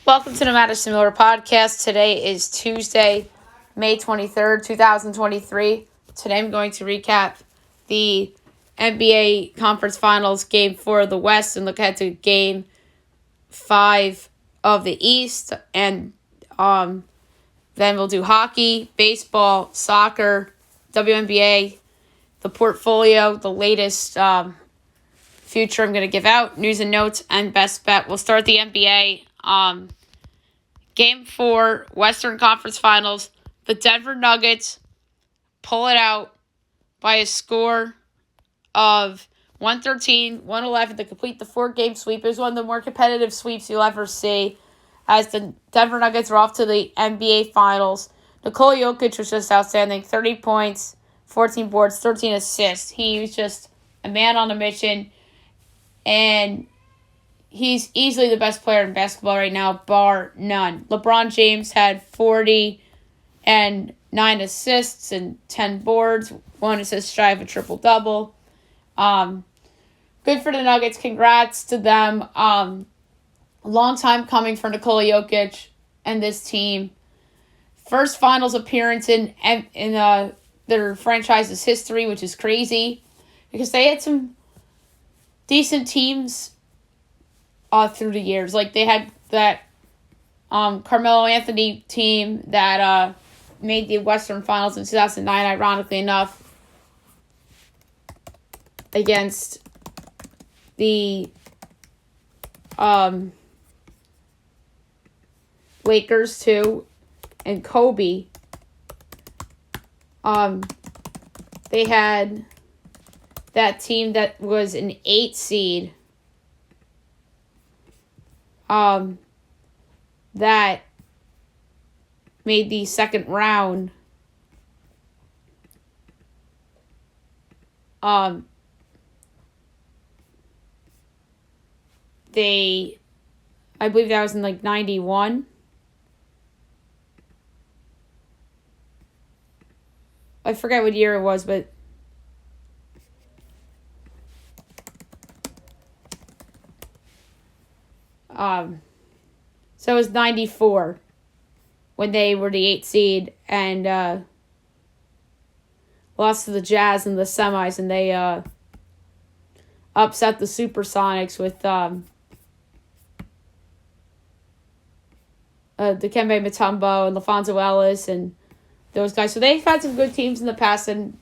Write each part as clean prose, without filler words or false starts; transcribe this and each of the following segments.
Welcome to the Madison Miller Podcast. Today is Tuesday, May 23rd, 2023. Today I'm going to recap the NBA Conference Finals Game 4 of the West and look ahead to Game 5 of the East. And then we'll do hockey, baseball, soccer, WNBA, the portfolio, the latest future I'm going to give out, news and notes, and best bet. We'll start the NBA. Game 4, Western Conference Finals. The Denver Nuggets pull it out by a score of 113-111 to complete the 4-game sweep. It was one of the more competitive sweeps you'll ever see, as the Denver Nuggets are off to the NBA Finals. Nikola Jokic was just outstanding. 30 points, 14 boards, 13 assists. He was just a man on a mission, and he's easily the best player in basketball right now, bar none. LeBron James had 40 and 9 assists and 10 boards, 1 assist shy of a triple-double. Good for the Nuggets. Congrats to them. Long time coming for Nikola Jokic and this team. First finals appearance in their franchise's history, which is crazy because they had some decent teams through the years. Like, they had that Carmelo Anthony team that made the Western Finals in 2009, ironically enough, against the Lakers, too, and Kobe. They had that team that was an 8 seed that made the second round. I believe that was in 91. I forget what year it was, but so it was 94 when they were the 8 seed and lost to the Jazz in the semis, and they upset the Supersonics with Dikembe Mutombo and LaFonso Ellis and those guys. So they've had some good teams in the past, and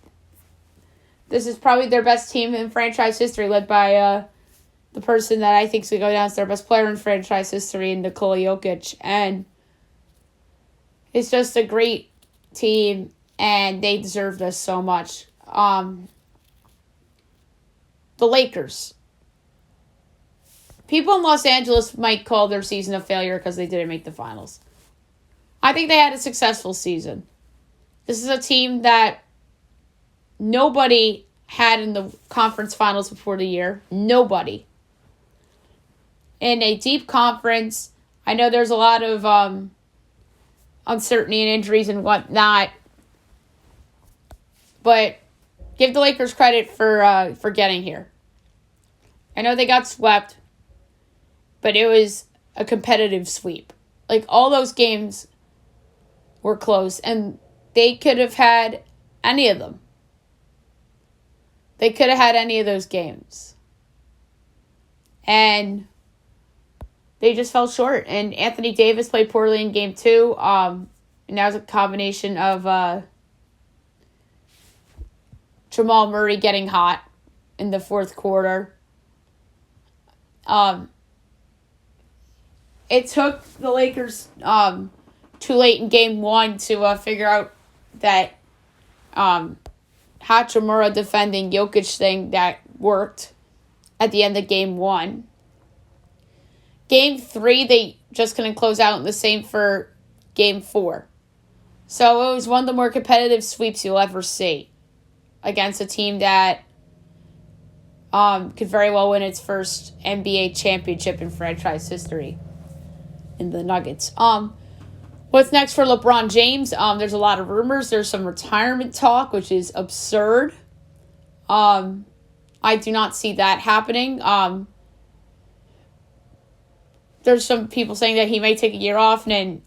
this is probably their best team in franchise history, led by the person that I think is going to go down as their best player in franchise history, Nikola Jokic. And it's just a great team, and they deserve this so much. The Lakers. People in Los Angeles might call their season a failure because they didn't make the finals. I think they had a successful season. This is a team that nobody had in the conference finals before the year. Nobody. In a deep conference, I know there's a lot of uncertainty and injuries and whatnot, but give the Lakers credit for getting here. I know they got swept, but it was a competitive sweep. Like, all those games were close, and they could have had any of them. They could have had any of those games. And they just fell short. And Anthony Davis played poorly in Game 2. And that was a combination of Jamal Murray getting hot in the fourth quarter. It took the Lakers too late in Game 1 to figure out that Hachimura defending Jokic thing that worked at the end of Game 1. Game 3, they just couldn't close out, and the same for Game 4. So it was one of the more competitive sweeps you'll ever see against a team that could very well win its first NBA championship in franchise history in the Nuggets. What's next for LeBron James? There's a lot of rumors. There's some retirement talk, which is absurd. I do not see that happening. there's some people saying that he may take a year off and then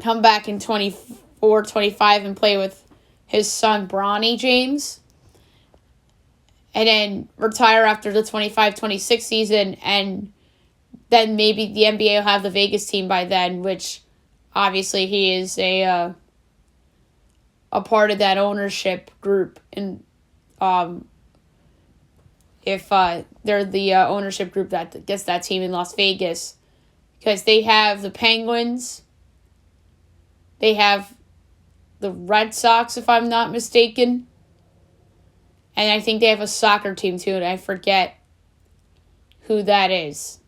come back in 24, 25 and play with his son, Bronny James. And then retire after the 25-26 season. And then maybe the NBA will have the Vegas team by then, which obviously he is a part of that ownership group. And if they're the ownership group that gets that team in Las Vegas. Because they have the Penguins. They have the Red Sox, if I'm not mistaken. And I think they have a soccer team, too, and I forget who that is.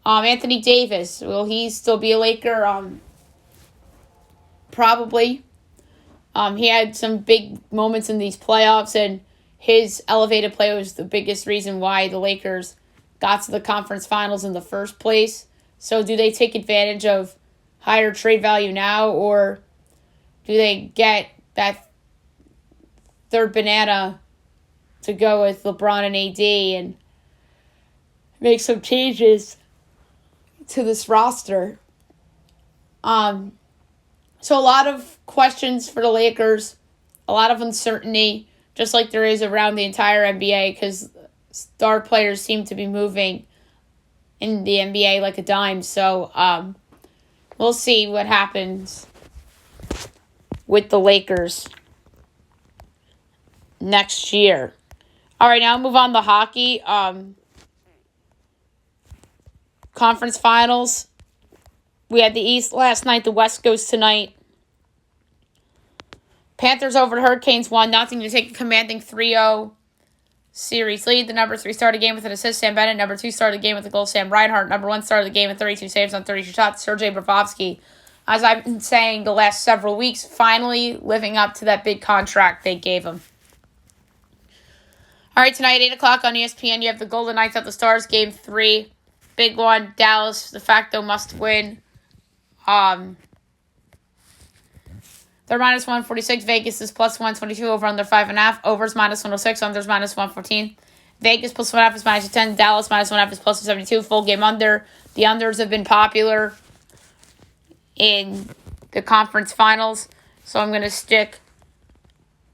Anthony Davis, will he still be a Laker? Probably. He had some big moments in these playoffs, and his elevated play was the biggest reason why the Lakers got to the conference finals in the first place. So do they take advantage of higher trade value now, or do they get that third banana to go with LeBron and AD and make some changes to this roster? So a lot of questions for the Lakers, a lot of uncertainty, just like there is around the entire NBA, because star players seem to be moving in the NBA like a dime. So we'll see what happens with the Lakers next year. All right, now move on to hockey. Conference finals. We had the East last night. The West goes tonight. Panthers over the Hurricanes 1-0 to take a commanding 3-0 series lead. The number 3 started the game with an assist, Sam Bennett. Number 2 started the game with a goal, Sam Reinhart. Number 1 started the game with 32 saves on 32 shots, Sergei Bobrovsky. As I've been saying the last several weeks, finally living up to that big contract they gave him. All right, tonight, 8 o'clock on ESPN, you have the Golden Knights at the Stars, Game 3. Big one, Dallas, de facto must win. They're minus 146. Vegas is plus 122. Over under 5.5. Overs minus 106. Unders minus 114. Vegas plus 1.5 is minus 10. Dallas minus 1.5 is plus 172. Full game under. The unders have been popular in the conference finals, so I'm going to stick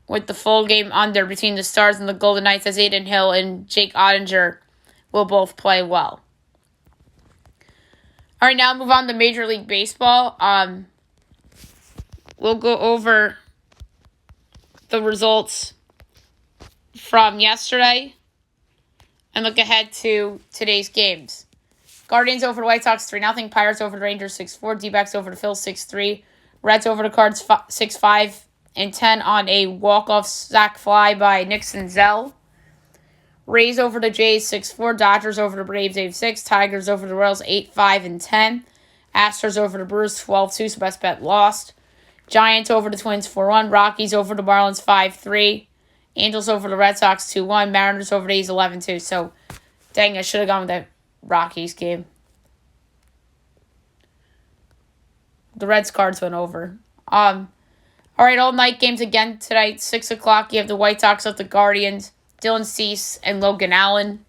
with the full game under between the Stars and the Golden Knights, as Aiden Hill and Jake Ottinger will both play well. All right, now move on to Major League Baseball. We'll go over the results from yesterday and look ahead to today's games. Guardians over the White Sox 3-0. Pirates over the Rangers 6-4. D-backs over the Phils 6-3. Reds over the Cards 6-5 and 10 on a walk-off sac fly by Nick Senzel. Rays over the Jays 6-4. Dodgers over the Braves 8-6. Tigers over the Royals 8-5 and 10. Astros over the Brewers 12-2, so best bet lost. Giants over the Twins 4-1. Rockies over the Marlins 5-3. Angels over the Red Sox 2-1. Mariners over the A's 11-2. So, dang, I should have gone with that Rockies game. The Reds Cards went over. All right, all night games again tonight. 6 o'clock, you have the White Sox at the Guardians. Dylan Cease and Logan Allen.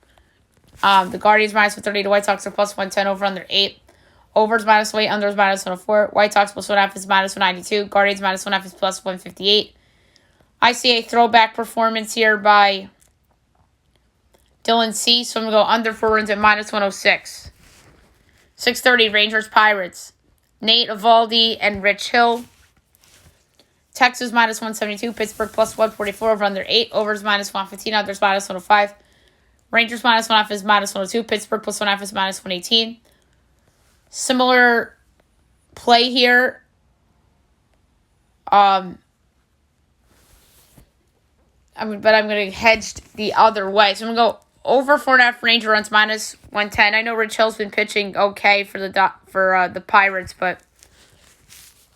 The Guardians minus 130. The White Sox are plus 110 over under 8. Overs minus 8. Unders minus 104. White Sox plus 1.5 is minus 192. Guardians minus 1.5 is plus 158. I see a throwback performance here by Dylan Cease, so I'm going to go under 4 runs at minus 106. 6:30, Rangers Pirates. Nate Eovaldi and Rich Hill. Texas minus 172. Pittsburgh plus 144 over under 8. Overs minus 115. Unders minus 105. Rangers minus 1.5 is minus 102. Pittsburgh plus 1.5 is minus 118. Similar play here. But I'm going to hedge the other way. So I'm going to go over 4.5 Ranger runs minus 110. I know Rich Hill's been pitching okay for the Pirates, but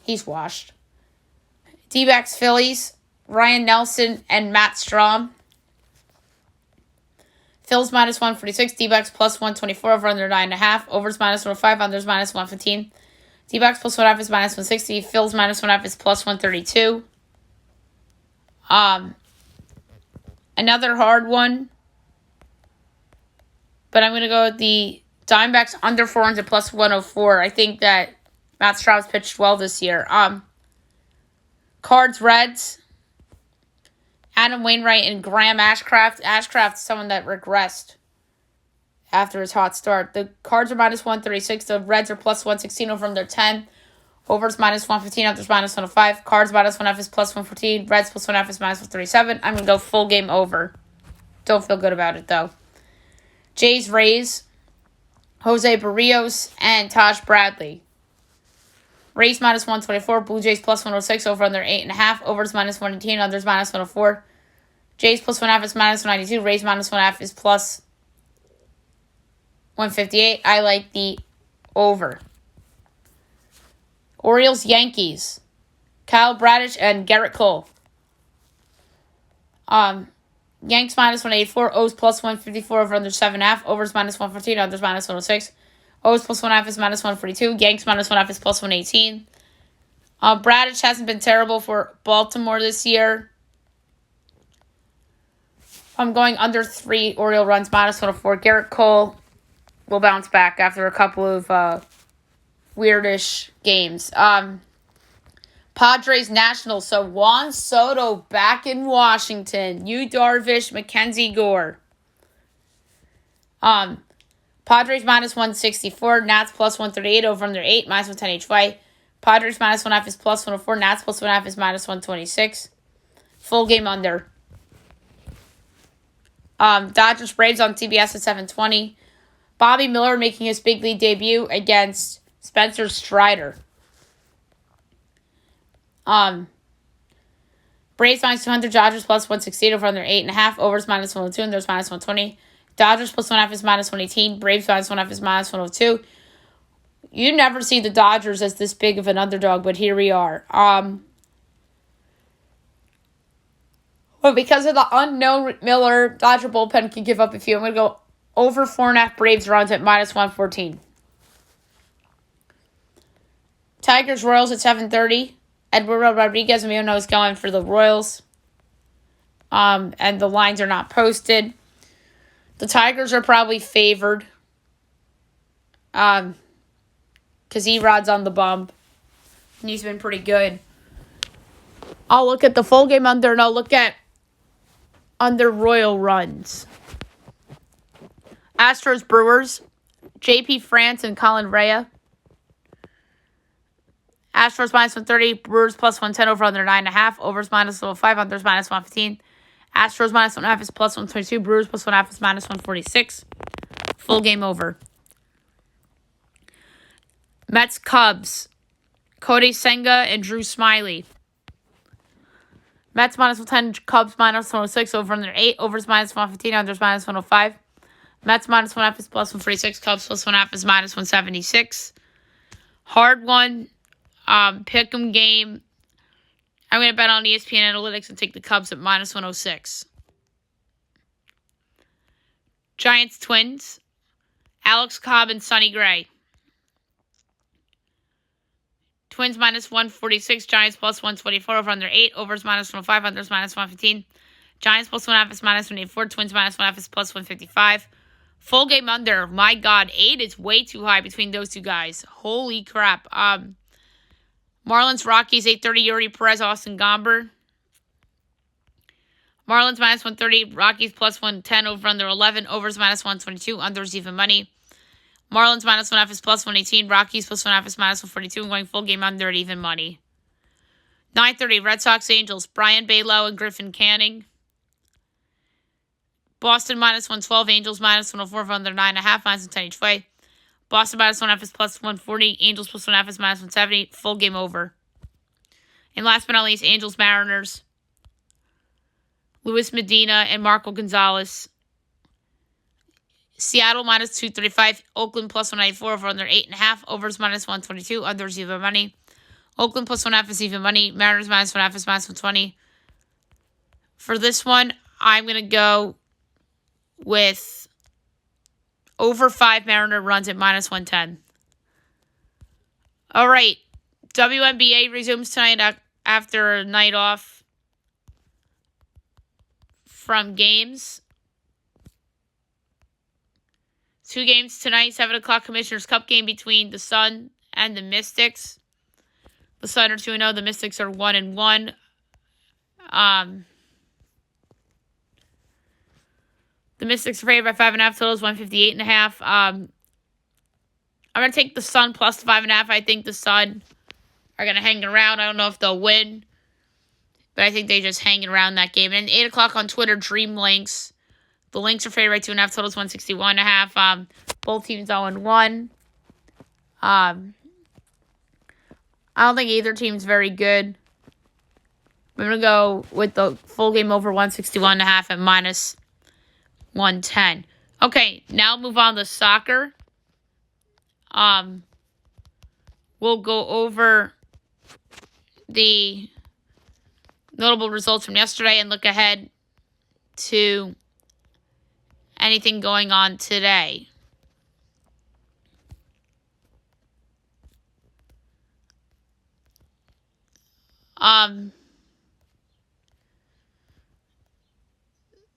he's washed. D-backs Phillies, Ryan Nelson and Matt Strom. Phillies minus 146, D-backs plus 124 over under 9.5. Overs minus 105, unders minus 115. D-backs plus 1.5 is minus 160. Phillies minus 1.5 is plus 132. Another hard one, but I'm going to go with the Diamondbacks under 400 plus 104. I think that Matt Straub's pitched well this year. Cards, Reds. Adam Wainwright and Graham Ashcraft. Ashcraft's someone that regressed after his hot start. The Cards are minus 136. The Reds are plus 116 over under 10. Overs minus 115. Unders minus 105. Cards minus 1F is plus 114. Reds plus 1F is minus 137. I'm going to go full game over. Don't feel good about it, though. Jays, Rays. Jose Barrios and Taj Bradley. Rays minus 124. Blue Jays plus 106. Over under 8.5. Overs minus 118. Unders minus 104. Jays plus 1.5 is minus 192. Rays minus 1.5 is plus 158. I like the over. Orioles, Yankees. Kyle Bradish and Garrett Cole. Yanks minus 184. O's plus 154 over under 7.5. Overs minus 114. Unders minus 106. O's plus 1.5 is minus 142. Yanks minus 1.5 is plus 118. Bradish hasn't been terrible for Baltimore this year. I'm going under 3 Oriole runs, minus 104. Garrett Cole will bounce back after a couple of weirdish games. Padres, Nationals. So Juan Soto back in Washington. Yu Darvish, Mackenzie Gore. Padres minus 164. Nats plus 138 over under 8. Minus 110 HY. Padres minus 1.5 is plus 104. Nats plus 1.5 is minus 126. Full game under. Dodgers, Braves on TBS at 7:20. Bobby Miller making his big league debut against Spencer Strider. Braves minus 200. Dodgers plus 168 over under 8.5. Overs minus 102. And there's minus 120. Dodgers plus 1.5 is minus 118. Braves minus 1.5 is minus 102. You never see the Dodgers as this big of an underdog, but here we are. But because of the unknown Miller, Dodger bullpen can give up a few. I'm going to go over 4.5 Braves runs at minus 114. Tigers, Royals at 7:30. Eduardo Rodriguez, we know, is going for the Royals. And the lines are not posted. The Tigers are probably favored. Because Erod's on the bump. And he's been pretty good. I'll look at the full game under, and I'll look at under Royal runs. Astros, Brewers. JP France and Colin Rea. Astros minus 130. Brewers plus 110 over under 9.5. Overs minus 105. Unders minus 115. Astros minus 1.5 is plus 122. Brewers plus 1.5 is minus 146. Full game over. Mets, Cubs. Cody Senga and Drew Smiley. Mets minus 110. Cubs minus 106. Over under 8. Overs minus 115. Unders minus 105. Mets minus 1.5 is plus 146. Cubs plus 1.5 is minus 176. Hard one. Pick'em game. I'm going to bet on ESPN Analytics and take the Cubs at minus 106. Giants, Twins. Alex Cobb and Sonny Gray. Twins minus 146. Giants plus 124 over under 8. Overs minus 105. Unders minus 115. Giants plus 1.5 is minus 184. Twins minus 1.5 is plus 155. Full game under. My God, 8 is way too high between those two guys. Holy crap. Marlins, Rockies, 8:30. Yuri Perez, Austin Gomber. Marlins minus 130. Rockies plus 110 over under 11. Overs minus 122. Unders even money. Marlins minus 1.5 is plus 118. Rockies plus 1.5 is minus 142. I'm going full game under at even money. 9:30. Red Sox, Angels. Brian Balow and Griffin Canning. Boston minus 112. Angels minus 104 over under 9.5. Minus 110 each way. Boston minus 1.5 is plus 140. Angels plus 1.5 is minus 170. Full game over. And last but not least, Angels, Mariners. Luis Medina and Marco Gonzalez. Seattle minus 235. Oakland plus 194 over under 8.5. Overs minus 122. Unders even money. Oakland plus 1.5 is even money. Mariners minus 1.5 is minus 120. For this one, I'm going to go with over 5 Mariner runs at minus 110. All right. WNBA resumes tonight after a night off from games. 2 games tonight, 7 o'clock Commissioner's Cup game between the Sun and the Mystics. The Sun are 2-0. The Mystics are 1-1. The Mystics are favored by 5.5. Totals 158.5. I'm going to take the Sun plus 5.5. I think the Sun are going to hang around. I don't know if they'll win, but I think they just hanging around that game. And 8 o'clock on Twitter, Dream Links. The Lynx are favored by 2.5. Totals 161.5. Both teams 0-1. I don't think either team's very good. I'm going to go with the full game over 161.5 at minus 110. Okay, now move on to soccer. We'll go over the notable results from yesterday and look ahead to anything going on today.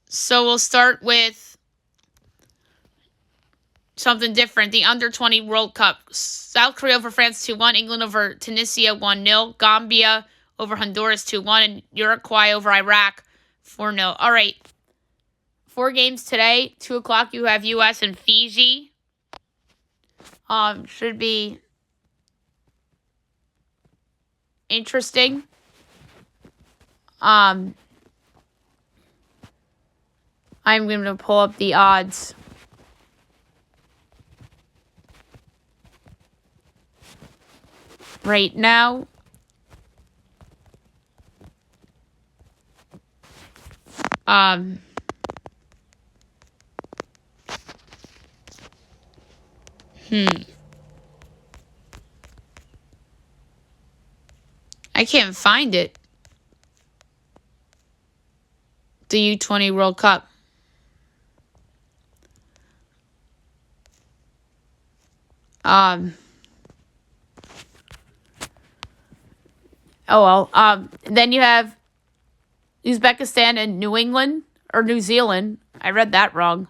So we'll start with something different. The Under-20 World Cup. South Korea over France 2-1. England over Tunisia 1-0. Gambia over Honduras 2-1. And Uruguay over Iraq 4-0. All right. 4 games today. 2 o'clock you have U.S. and Fiji. Should be interesting. I'm going to pull up the odds. Right now. I can't find it. The U20 World Cup. Then you have Uzbekistan and New England, or New Zealand. I read that wrong.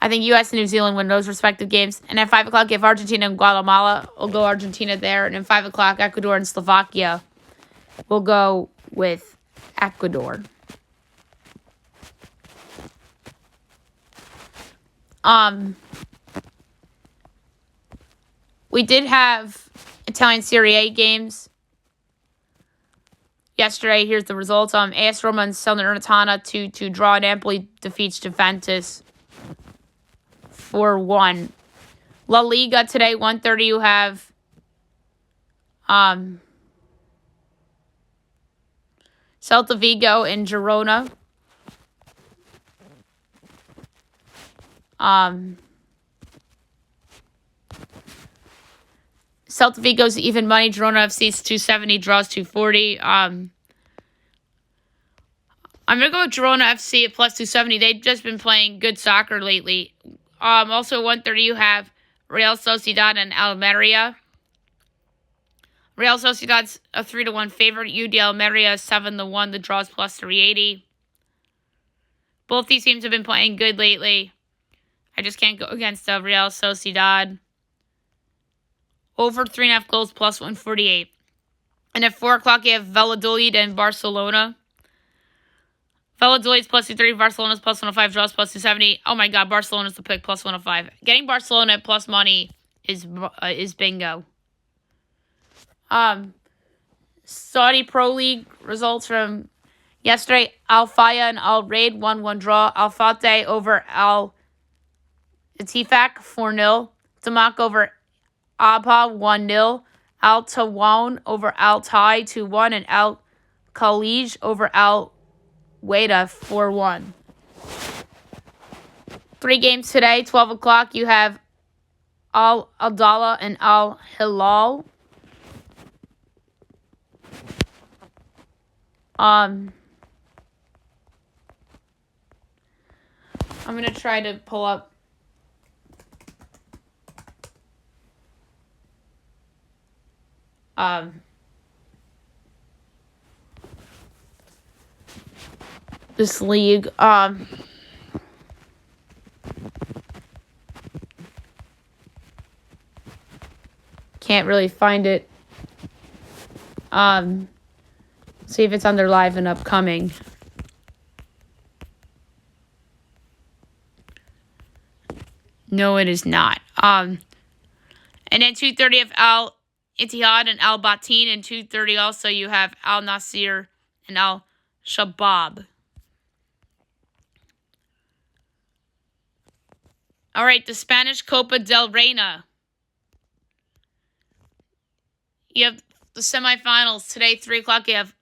I think U.S. and New Zealand win those respective games. And at 5 o'clock, you have Argentina and Guatemala. We'll go Argentina there. And at 5 o'clock, Ecuador and Slovakia. We'll go with Ecuador. We did have Italian Serie A games yesterday. Here's the results. AS Roma and Salernitana 2-2 draw. Napoli defeats Juventus 4-1. La Liga today, 1:30. You have Celta Vigo and Girona. Celta Vigo's even money. Girona FC's 270, draws 240. I'm going to go with Girona FC at plus 270. They've just been playing good soccer lately. Also, 1:30, you have Real Sociedad and Almeria. Real Sociedad's a 3-1 favorite. UD Almeria 7-1. The draw's plus 380. Both these teams have been playing good lately. I just can't go against Real Sociedad. Over 3.5 goals plus 148. And at 4 o'clock, you have Valladolid and Barcelona. Valladolid's plus 230. Barcelona's plus 105. Draws plus 270. Oh my God, Barcelona's the pick plus 105. Getting Barcelona at plus money is bingo. Saudi Pro League results from yesterday. Al Faya and Al Raid 1-1 draw. Al Fateh over Al Itifak 4-0. Damak over Abha 1-0. Al Tawan over Al Tai 2-1. And Al Khalij over Al Wada 4-1. 3 games today. 12 o'clock you have Al Adala and Al Hilal. I'm going to try to pull up this league. can't really find it. See if it's under live and upcoming. No, it is not. And then 2:30 of Al Ittihad and Al Batin, and 2:30 also you have Al Nasir and Al Shabab. All right, the Spanish Copa del Reina. You have the semifinals today, 3 o'clock. You have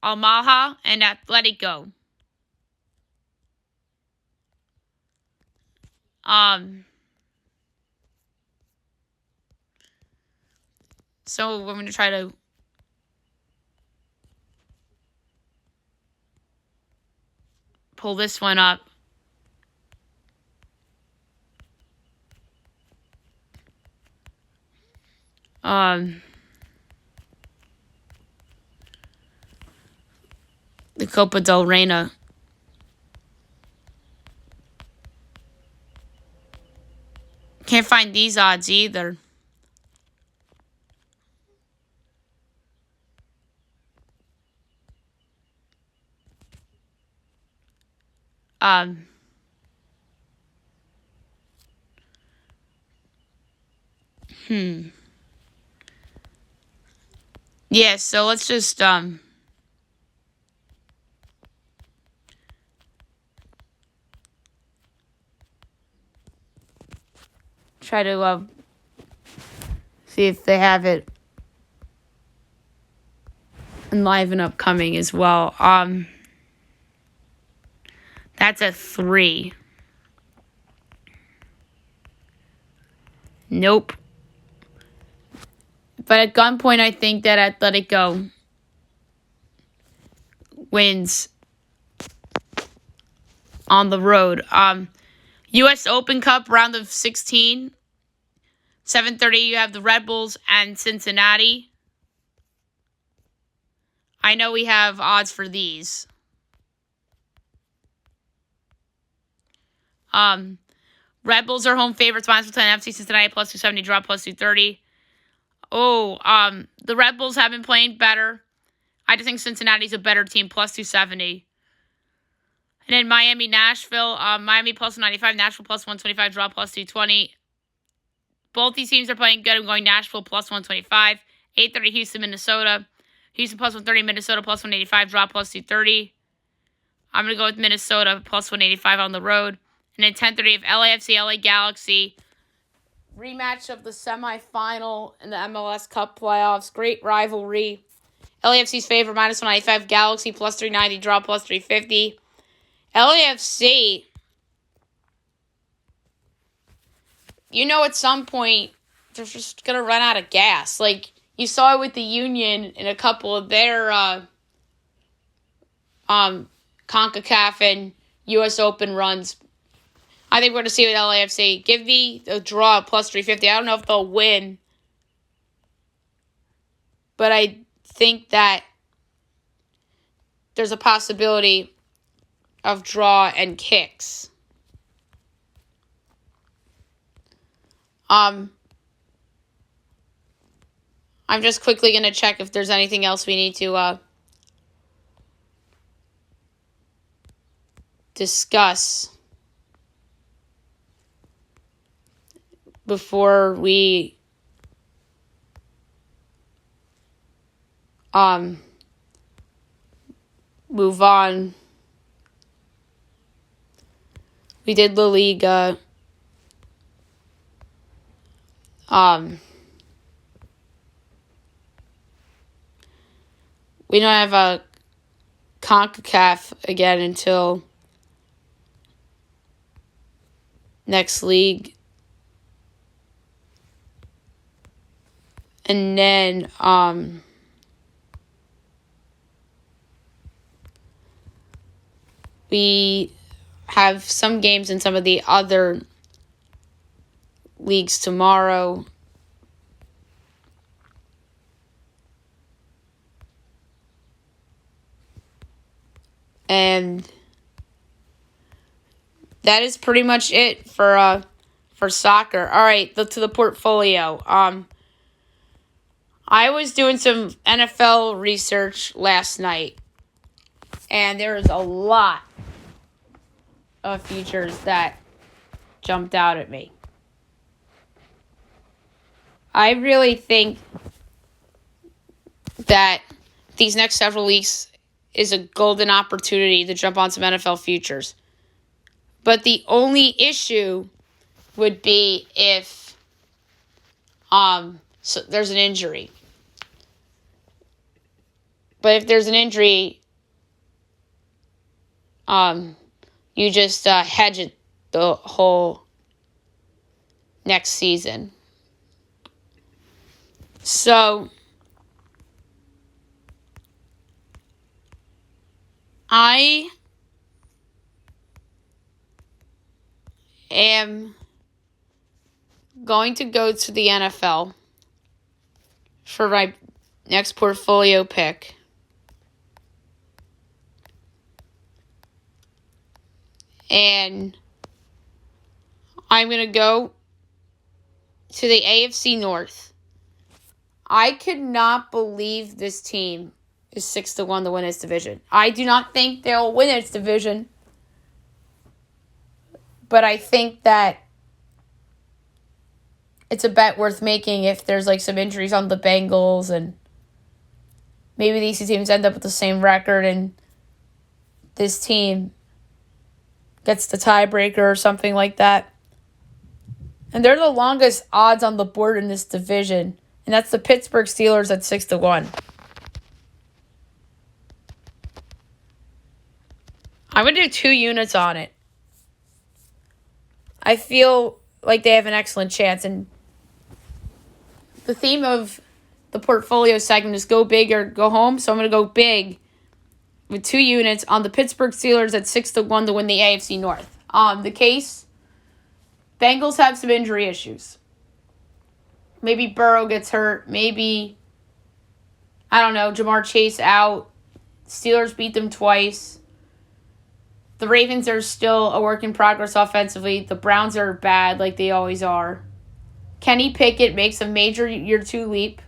Almaha and Atletico. So we're going to try to pull this one up. The Copa del Reina. Can't find these odds either. Yeah, so let's just try to see if they have it in live and upcoming as well. That's a 3. Nope. But at gunpoint, I think that Atletico wins on the road. U.S. Open Cup round of 16. 7:30, you have the Red Bulls and Cincinnati. I know we have odds for these. Red Bulls are home favorites, -10, FC Cincinnati +270, draw +230. The Red Bulls have been playing better. I just think Cincinnati's a better team, +270. And then Miami, Nashville, Miami +95, Nashville +125, draw +220. Both these teams are playing good. I'm going Nashville +125. 8:30, Houston, Minnesota. Houston +130, Minnesota +185, draw +230. I'm going to go with Minnesota +185 on the road. And then 10:30 of LAFC, LA Galaxy. Rematch of the semifinal in the MLS Cup playoffs. Great rivalry. LAFC's favorite, -195. Galaxy +390, draw +350. LAFC, at some point, they're just going to run out of gas. Like, you saw it with the Union in a couple of their CONCACAF and U.S. Open runs. I think we're going to see with LAFC. Give me a draw +350. I don't know if they'll win, but I think that there's a possibility of draw and kicks. I'm just quickly going to check if there's anything else we need to discuss before we move on. We did La Liga. We don't have a CONCACAF again until next league. And then we have some games in some of the other leagues tomorrow. And that is pretty much it for soccer. All right, to the portfolio. I was doing some NFL research last night, and there was a lot of features that jumped out at me. I really think that these next several weeks is a golden opportunity to jump on some NFL futures. But the only issue would be if so there's an injury. But if there's an injury, you just hedge it the whole next season. So I am going to go to the NFL for my next portfolio pick. And I'm going to go to the AFC North. I could not believe this team is 6-1 to win its division. I do not think they'll win its division. But I think that it's a bet worth making if there's like some injuries on the Bengals and maybe these two teams end up with the same record and this team gets the tiebreaker or something like that. And they're the longest odds on the board in this division, and that's the Pittsburgh Steelers at 6-1. I'm going to do 2 units on it. I feel like they have an excellent chance, and the theme of the portfolio segment is go big or go home, so I'm going to go big with 2 units on the Pittsburgh Steelers at 6-1 to win the AFC North. The case, Bengals have some injury issues. Maybe Burrow gets hurt. Maybe, I don't know, Jamar Chase out. Steelers beat them twice. The Ravens are still a work in progress offensively. The Browns are bad like they always are. Kenny Pickett makes a major year 2 leap.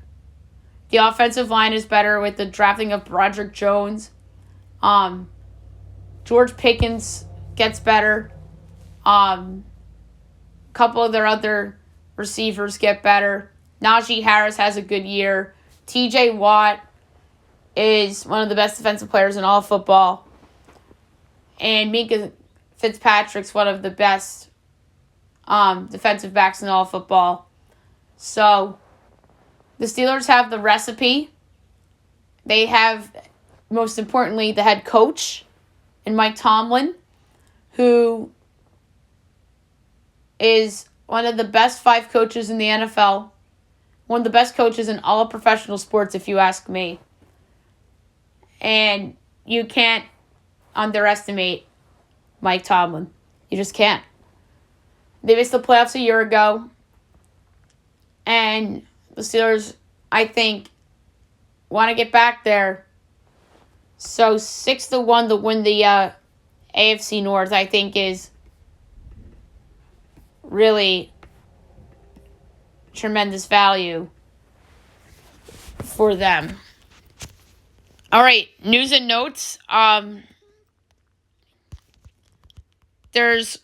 The offensive line is better with the drafting of Broderick Jones. George Pickens gets better. Couple of their other receivers get better. Najee Harris has a good year. TJ Watt is one of the best defensive players in all of football. And Minka Fitzpatrick's one of the best defensive backs in all of football. So the Steelers have the recipe. They have, most importantly, the head coach in Mike Tomlin, who is one of the best 5 coaches in the NFL. One of the best coaches in all of professional sports, if you ask me. And you can't underestimate Mike Tomlin. You just can't. They missed the playoffs a year ago. And the Steelers, I think, want to get back there. So 6-1 to win the AFC North, I think, is really tremendous value for them. All right, news and notes. There's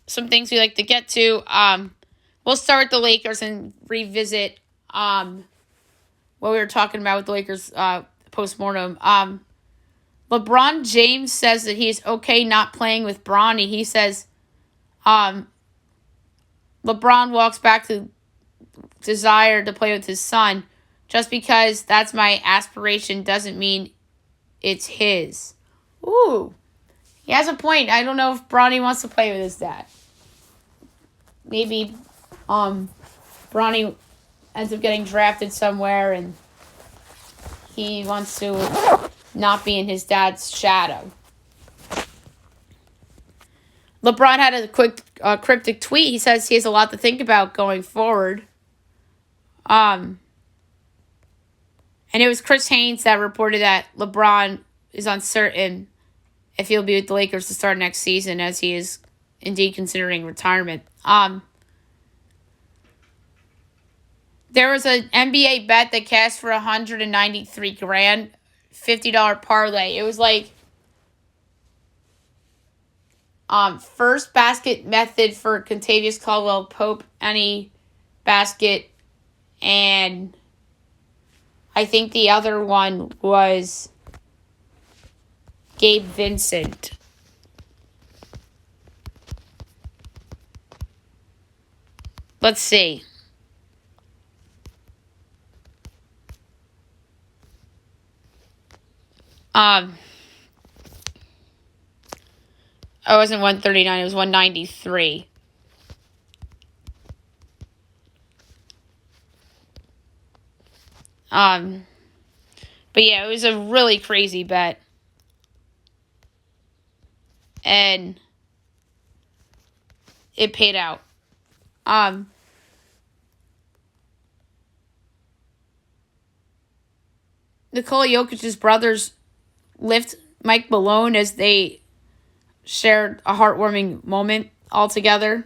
some things we like to get to. We'll start with the Lakers and revisit what we were talking about with the Lakers postmortem. LeBron James says that he's okay not playing with Bronny. He says LeBron walks back to desire to play with his son. Just because that's my aspiration doesn't mean it's his. Ooh. He has a point. I don't know if Bronny wants to play with his dad. Maybe Bronny ends up getting drafted somewhere and he wants to not be in his dad's shadow. LeBron had a quick cryptic tweet. He says he has a lot to think about going forward. And it was Chris Haynes that reported that LeBron is uncertain if he'll be with the Lakers to start next season, as he is indeed considering retirement. There was an NBA bet that cashed for $193,000, $50 parlay. It was like first basket method for Contavious Caldwell Pope, any basket, and I think the other one was Gabe Vincent. Let's see. It wasn't 139, it was 193. But yeah, it was a really crazy bet. And it paid out. Nikola Jokic's brothers lift Mike Malone as they shared a heartwarming moment all together.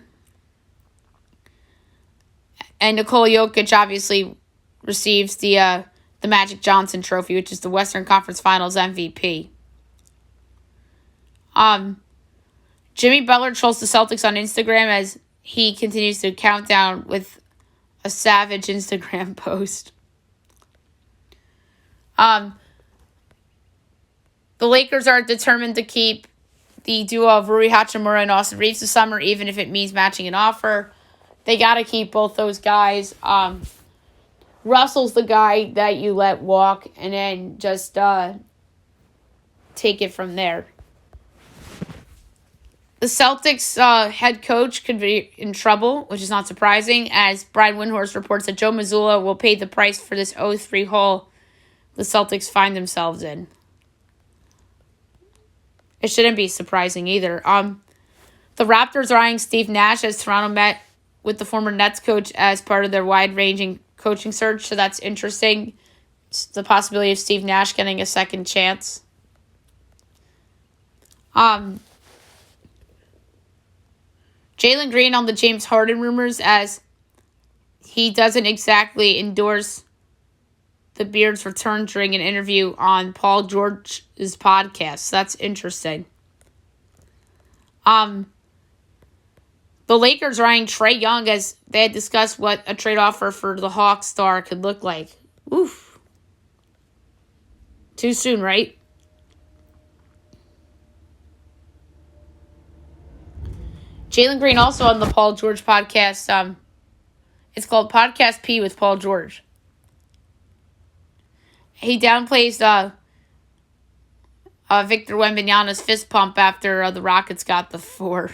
And Nikola Jokic obviously receives the Magic Johnson Trophy, which is the Western Conference Finals MVP. Jimmy Butler trolls the Celtics on Instagram as he continues to count down with a savage Instagram post. The Lakers are determined to keep the duo of Rui Hachimura and Austin Reeves this summer, even if it means matching an offer. They got to keep both those guys. Russell's the guy that you let walk and then just take it from there. The Celtics head coach could be in trouble, which is not surprising, as Brian Windhorst reports that Joe Mazzulla will pay the price for this 0-3 hole the Celtics find themselves in. It shouldn't be surprising either. The Raptors are eyeing Steve Nash as Toronto met with the former Nets coach as part of their wide-ranging coaching search, so that's interesting. It's the possibility of Steve Nash getting a second chance. Jalen Green on the James Harden rumors as he doesn't exactly endorse the Beard's return during an interview on Paul George's podcast. So that's interesting. The Lakers are eyeing Trae Young as they had discussed what a trade offer for the Hawks star could look like. Oof. Too soon, right? Jalen Green also on the Paul George podcast. It's called Podcast P with Paul George. He downplays Victor Wembanyama's fist pump after the Rockets got the 4.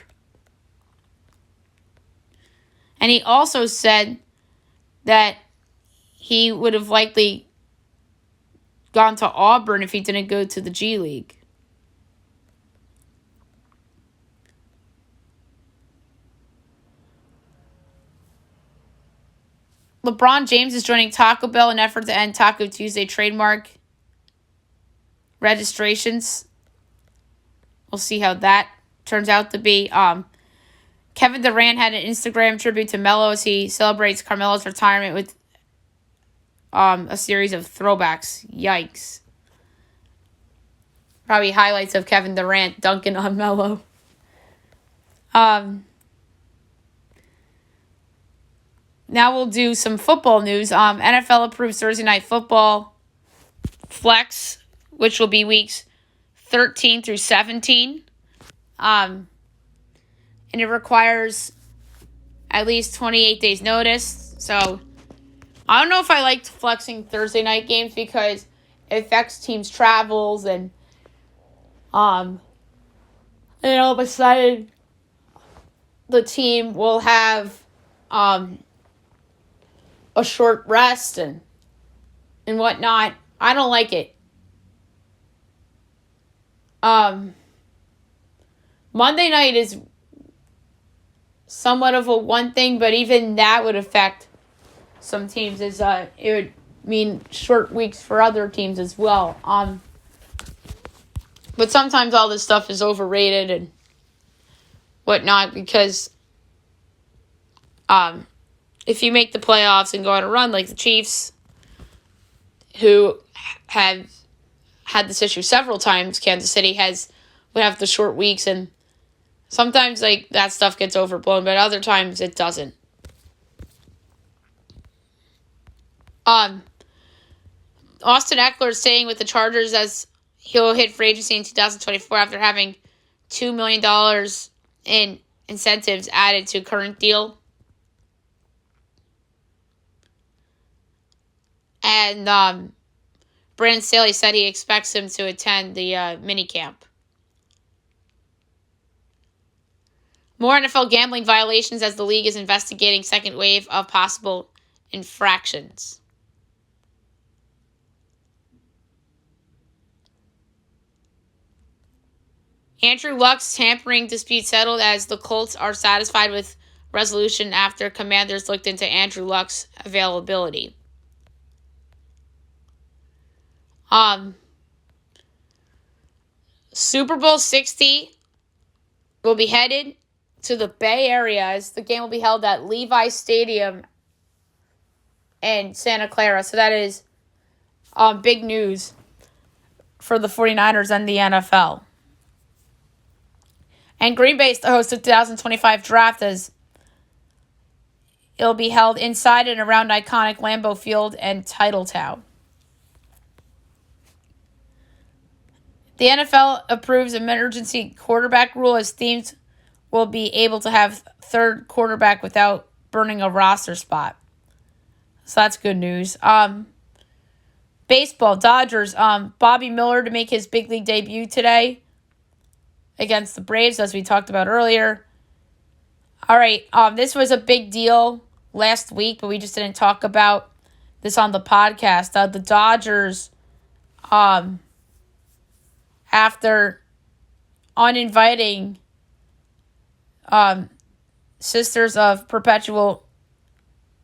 And he also said that he would have likely gone to Auburn if he didn't go to the G League. LeBron James is joining Taco Bell in an effort to end Taco Tuesday trademark registrations. We'll see how that turns out to be. Kevin Durant had an Instagram tribute to Melo as he celebrates Carmelo's retirement with a series of throwbacks. Yikes. Probably highlights of Kevin Durant dunking on Melo. Now we'll do some football news. NFL approves Thursday Night Football Flex, which will be weeks 13 through 17. And it requires at least 28 days notice. So I don't know if I liked flexing Thursday night games because it affects teams' travels and all of a sudden the team will have a short rest and whatnot. I don't like it. Monday night is somewhat of a one thing, but even that would affect some teams as it would mean short weeks for other teams as well. But sometimes all this stuff is overrated and whatnot because if you make the playoffs and go on a run like the Chiefs, who have had this issue several times, Kansas City would have the short weeks, and sometimes like that stuff gets overblown, but other times it doesn't. Austin Eckler is staying with the Chargers as he'll hit free agency in 2024 after having $2 million in incentives added to current deal. And Brandon Staley said he expects him to attend the minicamp. More NFL gambling violations as the league is investigating second wave of possible infractions. Andrew Luck's tampering dispute settled as the Colts are satisfied with resolution after Commanders looked into Andrew Luck's availability. Super Bowl 60 will be headed to the Bay Area as the game will be held at Levi's Stadium in Santa Clara. So that is big news for the 49ers and the NFL. And Green Bay is the host of the 2025 draft as it'll be held inside and around iconic Lambeau Field and Titletown. The NFL approves emergency quarterback rule as teams will be able to have third quarterback without burning a roster spot. So that's good news. Baseball, Dodgers, Bobby Miller to make his big league debut today against the Braves, as we talked about earlier. All right, this was a big deal last week, but we just didn't talk about this on the podcast. The Dodgers, after uninviting Sisters of Perpetual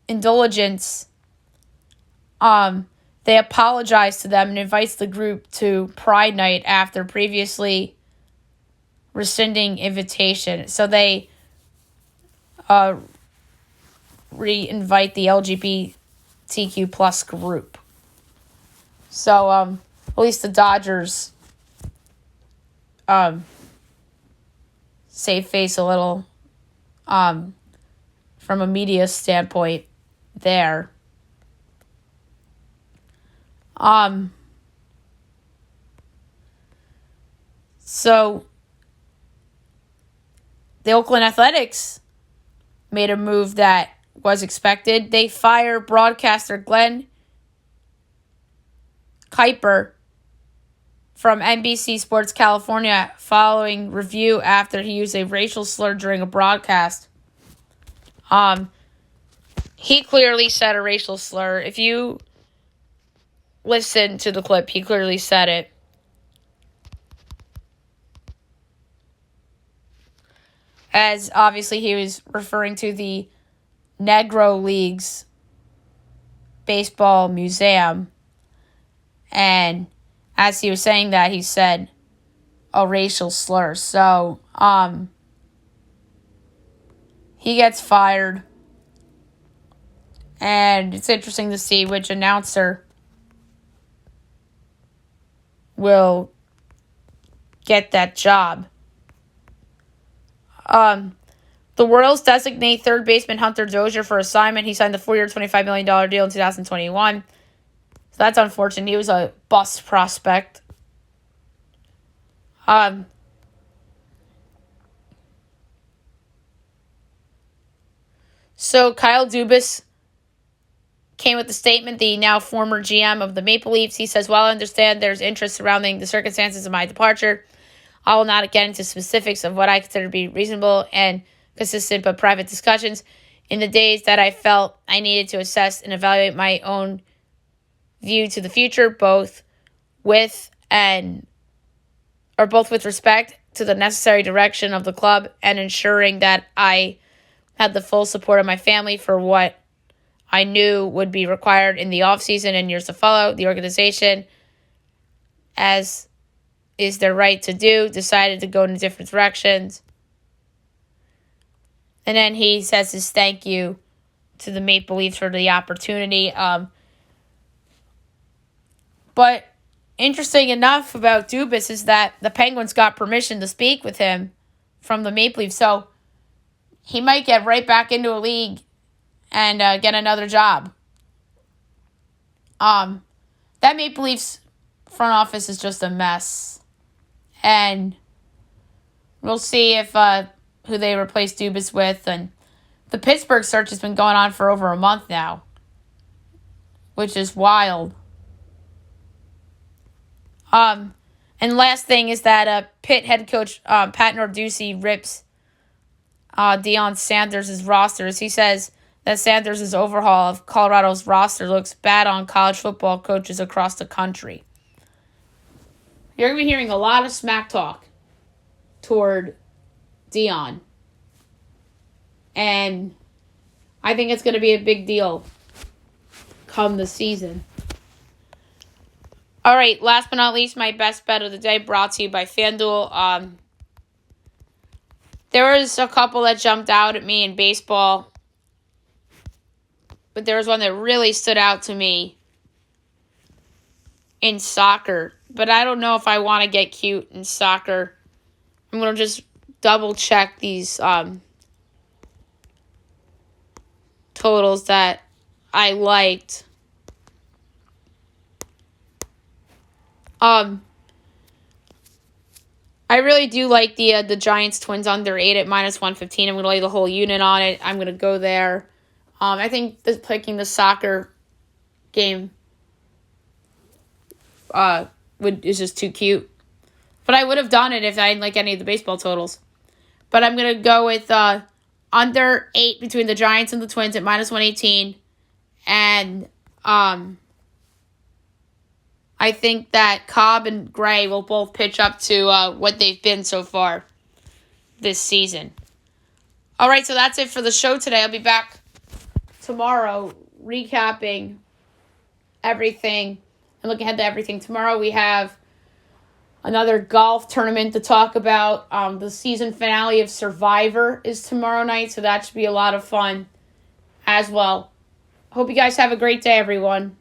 Indulgence, they apologize to them and invites the group to Pride Night after previously rescinding invitation. So they re-invite the LGBTQ plus group. So at least the Dodgers save face a little from a media standpoint there. So the Oakland Athletics made a move that was expected. They fire broadcaster Glenn Kuiper from NBC Sports California following review after he used a racial slur during a broadcast. He clearly said a racial slur. If you listen to the clip, he clearly said it. As obviously he was referring to the Negro Leagues Baseball Museum. And as he was saying that, he said a racial slur. So, he gets fired. And it's interesting to see which announcer will get that job. The Royals designate third baseman Hunter Dozier for assignment. He signed the 4-year, $25 million deal in 2021. So that's unfortunate. He was a bust prospect. So Kyle Dubas came with the statement, the now former GM of the Maple Leafs. He says, while I understand there's interest surrounding the circumstances of my departure, I will not get into specifics of what I consider to be reasonable and consistent but private discussions. In the days that I felt I needed to assess and evaluate my own view to the future, both with respect to the necessary direction of the club and ensuring that I had the full support of my family for what I knew would be required in the offseason and years to follow. The organization, as is their right to do, decided to go in different directions. And then he says his thank you to the Maple Leafs for the opportunity. But interesting enough about Dubas is that the Penguins got permission to speak with him from the Maple Leafs. So he might get right back into a league and get another job. That Maple Leafs front office is just a mess. And we'll see if who they replace Dubas with. And the Pittsburgh search has been going on for over a month now, which is wild. And last thing is that Pitt head coach Pat Narduzzi rips Deion Sanders' roster as he says that Sanders' overhaul of Colorado's roster looks bad on college football coaches across the country. You're going to be hearing a lot of smack talk toward Deion. And I think it's going to be a big deal come the season. All right, last but not least, my best bet of the day brought to you by FanDuel. There was a couple that jumped out at me in baseball, but there was one that really stood out to me in soccer. But I don't know if I want to get cute in soccer. I'm going to just double check these totals that I liked. I really do like the Giants Twins under 8 at -115. I'm going to lay the whole unit on it. I'm going to go there. I think picking the soccer game is just too cute. But I would have done it if I didn't like any of the baseball totals. But I'm going to go with under 8 between the Giants and the Twins at -118. And I think that Cobb and Gray will both pitch up to what they've been so far this season. All right, so that's it for the show today. I'll be back tomorrow recapping everything and looking ahead to everything. Tomorrow we have another golf tournament to talk about. The season finale of Survivor is tomorrow night, so that should be a lot of fun as well. Hope you guys have a great day, everyone.